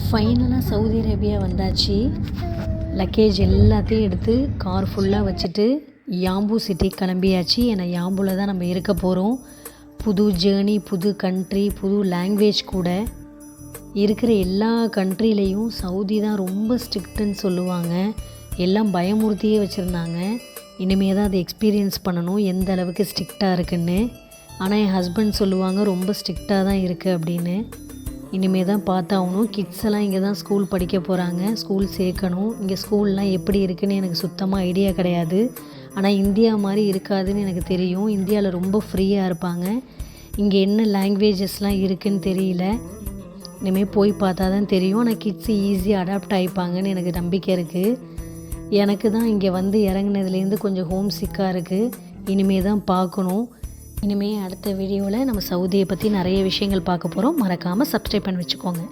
ஃபைனலாக Saudi Arabia வந்தாச்சு. Luggage எல்லாத்தையும் எடுத்து கார் ஃபுல்லாக வச்சுட்டு யாம்பு சிட்டி கிளம்பியாச்சு. ஏன்னா யாம்புவில் தான் நம்ம இருக்க போகிறோம். புது ஜேர்னி, புது கண்ட்ரி, புது லாங்குவேஜ் கூட. இருக்கிற எல்லா கண்ட்ரிலையும் சவுதி தான் ரொம்ப ஸ்ட்ரிக்ட்டுன்னு சொல்லுவாங்க. எல்லாம் பயமுறுத்தியே வச்சுருந்தாங்க. இனிமேல் தான் அதை எக்ஸ்பீரியன்ஸ் பண்ணணும் எந்த அளவுக்கு ஸ்ட்ரிக்டாக இருக்குன்னு. ஆனால் என் ஹஸ்பண்ட் சொல்லுவாங்க ரொம்ப ஸ்ட்ரிக்டாக தான் இருக்குது அப்படின்னு. இனிமேல் தான் பார்த்தாகணும். கிட்ஸ் எல்லாம் இங்கே தான் ஸ்கூல் படிக்க போகிறாங்க. ஸ்கூல் சேர்க்கணும். இங்கே ஸ்கூல்லாம் எப்படி இருக்குதுன்னு எனக்கு சுத்தமாக ஐடியா கிடையாது. ஆனால் இந்தியா மாதிரி இருக்காதுன்னு எனக்கு தெரியும். இந்தியாவில் ரொம்ப ஃப்ரீயாக இருப்பாங்க. இங்கே என்ன லாங்குவேஜஸ்லாம் இருக்குதுன்னு தெரியல. இனிமேல் போய் பார்த்தா தான் தெரியும். ஆனால் கிட்ஸு ஈஸியாக அடாப்ட் ஆகிப்பாங்கன்னு எனக்கு நம்பிக்கை இருக்குது. எனக்கு தான் இங்கே வந்து இறங்குனதுலேருந்து கொஞ்சம் ஹோம் சிக்காக இருக்குது. இனிமேல் தான் பார்க்கணும். இனிமேல் அடுத்த வீடியோவில் நம்ம சவுதியை பற்றி நிறைய விஷயங்கள் பார்க்க போகிறோம். மறக்காமல் சப்ஸ்கிரைப் பண்ணி வச்சுக்கோங்க.